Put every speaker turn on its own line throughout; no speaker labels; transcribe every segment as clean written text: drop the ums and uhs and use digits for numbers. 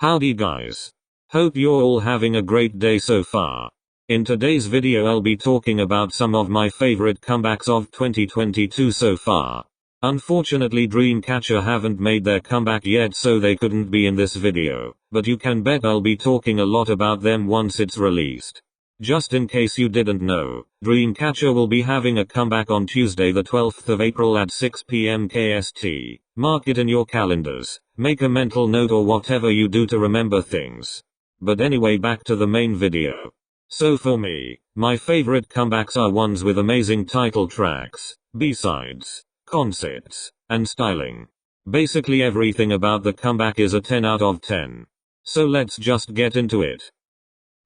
Howdy guys. Hope you're all having a great day so far. In today's video I'll be talking about some of my favorite comebacks of 2022 so far. Unfortunately Dreamcatcher haven't made their comeback yet so they couldn't be in this video, but you can bet I'll be talking a lot about them once it's released. Just in case you didn't know, Dreamcatcher will be having a comeback on Tuesday the 12th of April at 6 PM KST. Mark it in your calendars, make a mental note or whatever you do to remember things. But anyway, back to the main video. So for me, my favorite comebacks are ones with amazing title tracks, B-sides, concepts, and styling. Basically everything about the comeback is a 10 out of 10. So let's just get into it.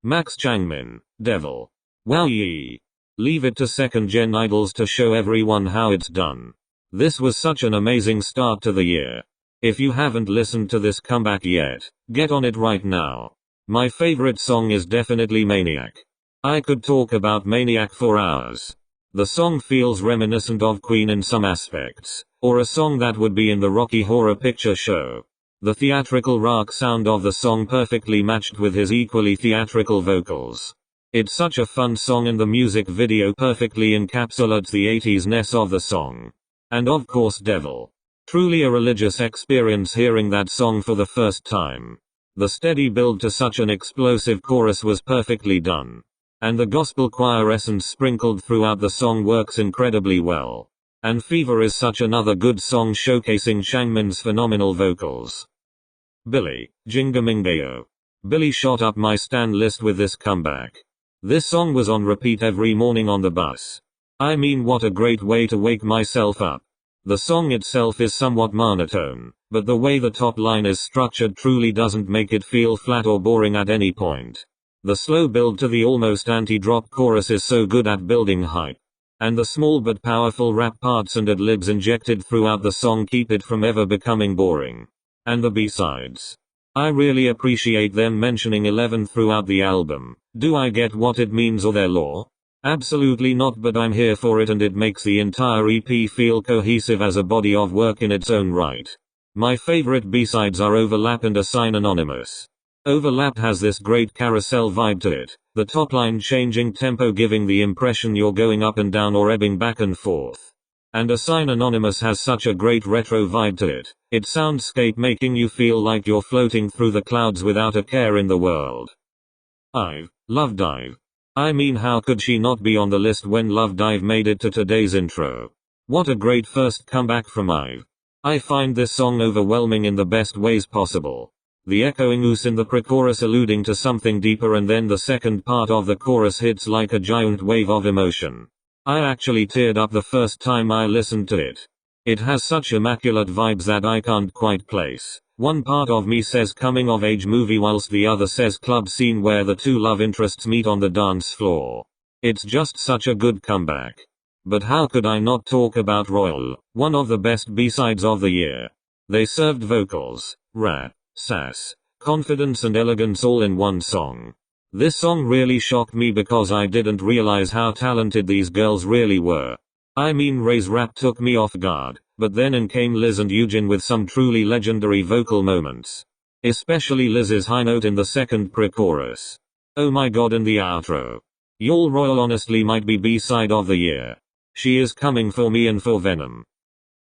Max Changmin, Devil. Wow yee. Leave it to second gen idols to show everyone how it's done. This was such an amazing start to the year. If you haven't listened to this comeback yet, get on it right now. My favorite song is definitely Maniac. I could talk about Maniac for hours. The song feels reminiscent of Queen in some aspects, or a song that would be in the Rocky Horror Picture Show. The theatrical rock sound of the song perfectly matched with his equally theatrical vocals. It's such a fun song and the music video perfectly encapsulates the 80s-ness of the song. And of course Devil. Truly a religious experience hearing that song for the first time. The steady build to such an explosive chorus was perfectly done. And the gospel choir essence sprinkled throughout the song works incredibly well. And Fever is such another good song showcasing Changmin's phenomenal vocals. Billlie, Gingamingayo. Billlie shot up my stan list with this comeback. This song was on repeat every morning on the bus. I mean, what a great way to wake myself up. The song itself is somewhat monotone, but the way the top line is structured truly doesn't make it feel flat or boring at any point. The slow build to the almost anti-drop chorus is so good at building hype. And the small but powerful rap parts and ad-libs injected throughout the song keep it from ever becoming boring. And the B-sides. I really appreciate them mentioning 11 throughout the album. Do I get what it means or their lore? Absolutely not, but I'm here for it and it makes the entire EP feel cohesive as a body of work in its own right. My favorite B-sides are Overlap and Assign Anonymous. Overlap has this great carousel vibe to it, the top line changing tempo giving the impression you're going up and down or ebbing back and forth. And Assign Anonymous has such a great retro vibe to it, its soundscape making you feel like you're floating through the clouds without a care in the world. I love Dive. I mean, how could she not be on the list when Love Dive made it to today's intro? What a great first comeback from IVE. I find this song overwhelming in the best ways possible. The echoing ooze in the pre-chorus alluding to something deeper and then the second part of the chorus hits like a giant wave of emotion. I actually teared up the first time I listened to it. It has such immaculate vibes that I can't quite place. One part of me says coming of age movie whilst the other says club scene where the two love interests meet on the dance floor. It's just such a good comeback. But how could I not talk about Royal, one of the best B-sides of the year. They served vocals, rap, sass, confidence and elegance all in one song. This song really shocked me because I didn't realize how talented these girls really were. I mean, Ray's rap took me off guard, but then in came Liz and Eugene with some truly legendary vocal moments. Especially Liz's high note in the second pre-chorus. Oh my god, and the outro. Y'all, Royal honestly might be B-side of the year. She is coming for me and for Venom.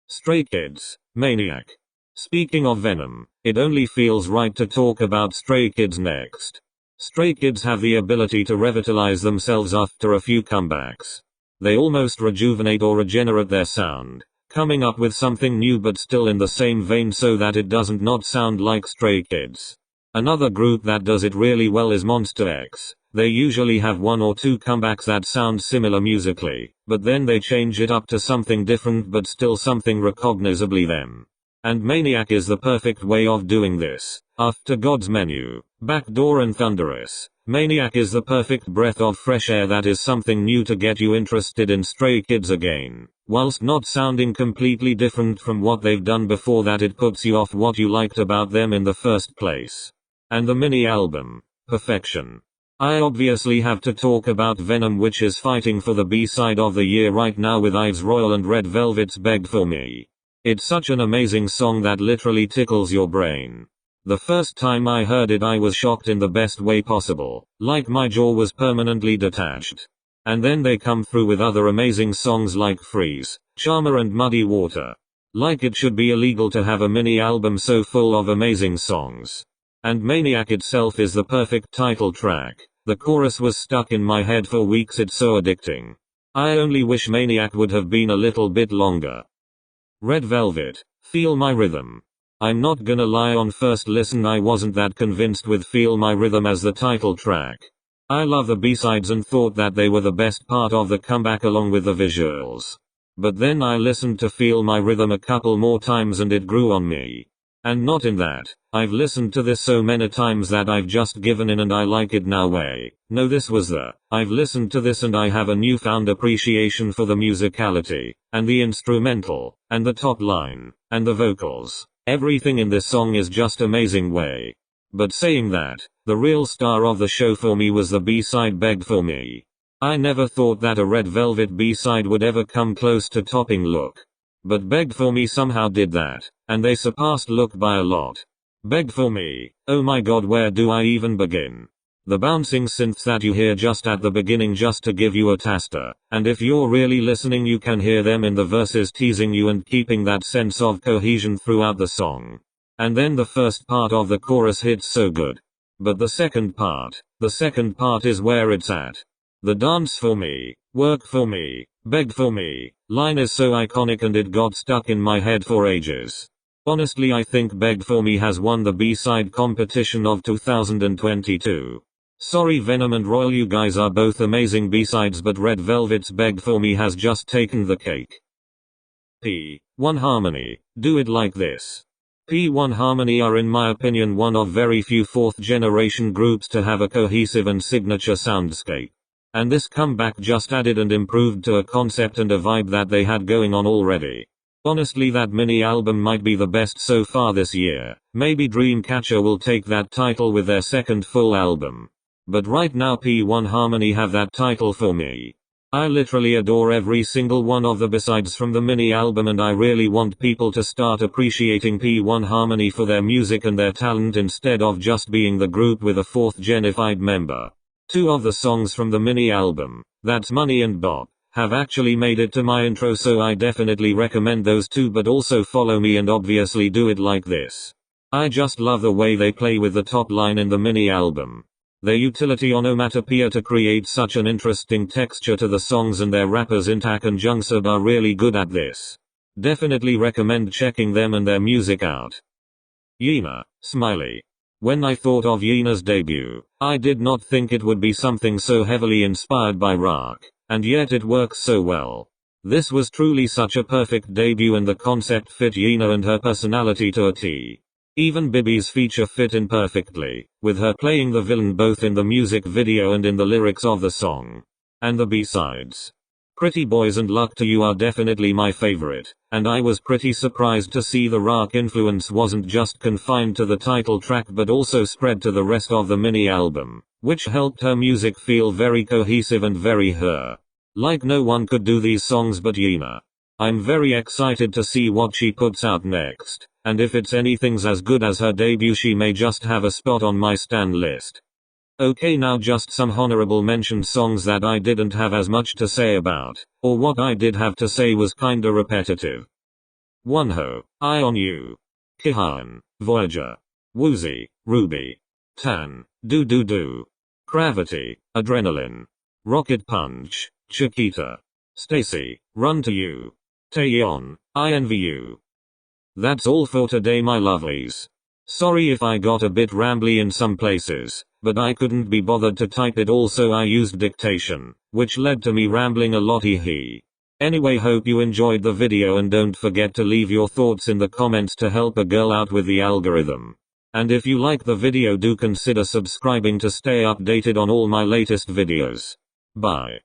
Stray Kids, Maniac. Speaking of Venom, it only feels right to talk about Stray Kids next. Stray Kids have the ability to revitalize themselves after a few comebacks. They almost rejuvenate or regenerate their sound, coming up with something new but still in the same vein so that it doesn't not sound like Stray Kids. Another group that does it really well is Monster X. They usually have one or two comebacks that sound similar musically, but then they change it up to something different but still something recognizably them. And Maniac is the perfect way of doing this. After God's Menu, Backdoor and Thunderous, Maniac is the perfect breath of fresh air that is something new to get you interested in Stray Kids again, whilst not sounding completely different from what they've done before that it puts you off what you liked about them in the first place. And the mini album, Perfection. I obviously have to talk about Venom, which is fighting for the B-side of the year right now with IVE's Royal and Red Velvet's Beg For Me. It's such an amazing song that literally tickles your brain. The first time I heard it I was shocked in the best way possible, like my jaw was permanently detached. And then they come through with other amazing songs like Freeze, Charmer and Muddy Water. Like it should be illegal to have a mini album so full of amazing songs. And Maniac itself is the perfect title track. The chorus was stuck in my head for weeks, it's so addicting. I only wish Maniac would have been a little bit longer. Red Velvet, Feel My Rhythm. I'm not gonna lie, on first listen I wasn't that convinced with Feel My Rhythm as the title track. I love the B-sides and thought that they were the best part of the comeback along with the visuals. But then I listened to Feel My Rhythm a couple more times and it grew on me. And not in that, I've listened to this so many times that I've just given in and I like it now way. No, this was the, I've listened to this and I have a newfound appreciation for the musicality, and the instrumental, and the top line, and the vocals. Everything in this song is just amazing way. But saying that, the real star of the show for me was the B-side Begged For Me. I never thought that a Red Velvet B-side would ever come close to topping Look. But Begged For Me somehow did that, and they surpassed Look by a lot. Begged For Me, oh my god, where do I even begin? The bouncing synths that you hear just at the beginning just to give you a taster, and if you're really listening you can hear them in the verses teasing you and keeping that sense of cohesion throughout the song. And then the first part of the chorus hits so good. But the second part is where it's at. The Dance For Me, Work For Me, Beg For Me line is so iconic and it got stuck in my head for ages. Honestly, I think Beg For Me has won the B-side competition of 2022. Sorry Venom and Royal, you guys are both amazing B-sides, but Red Velvet's Beg For Me has just taken the cake. P1 Harmony, Do It Like This. P1 Harmony are in my opinion one of very few fourth generation groups to have a cohesive and signature soundscape. And this comeback just added and improved to a concept and a vibe that they had going on already. Honestly, that mini album might be the best so far this year. Maybe Dreamcatcher will take that title with their second full album. But right now P1 Harmony have that title for me. I literally adore every single one of the B-sides from the mini album, and I really want people to start appreciating P1 Harmony for their music and their talent instead of just being the group with a fourth genified member. Two of the songs from the mini album, that's Money and Bop, have actually made it to my intro, so I definitely recommend those two, but also Follow Me and obviously Do It Like This. I just love the way they play with the top line in the mini album. Their utility onomatopoeia to create such an interesting texture to the songs, and their rappers Intak and Jungsub are really good at this. Definitely recommend checking them and their music out. Yena, Smiley. When I thought of Yena's debut, I did not think it would be something so heavily inspired by rock, and yet it works so well. This was truly such a perfect debut and the concept fit Yena and her personality to a T. Even Bibi's feature fit in perfectly, with her playing the villain both in the music video and in the lyrics of the song. And the B-sides. Pretty Boys and Luck to You are definitely my favorite, and I was pretty surprised to see the rock influence wasn't just confined to the title track but also spread to the rest of the mini album, which helped her music feel very cohesive and very her. Like no one could do these songs but Yena. I'm very excited to see what she puts out next, and if it's anything as good as her debut she may just have a spot on my stan list. Okay, now just some honorable mention songs that I didn't have as much to say about, or what I did have to say was kinda repetitive. Wonho, Eye on You. Kihan, Voyager. Woozy, Ruby. Tan, Do Do Do. Cravity, Adrenaline. Rocket Punch, Chiquita. Stacy, Run to You. Taeyeon, I Envy You. That's all for today, my lovelies. Sorry if I got a bit rambly in some places, but I couldn't be bothered to type it all, so I used dictation, which led to me rambling a lot. Anyway, hope you enjoyed the video and don't forget to leave your thoughts in the comments to help a girl out with the algorithm. And if you like the video, do consider subscribing to stay updated on all my latest videos. Bye.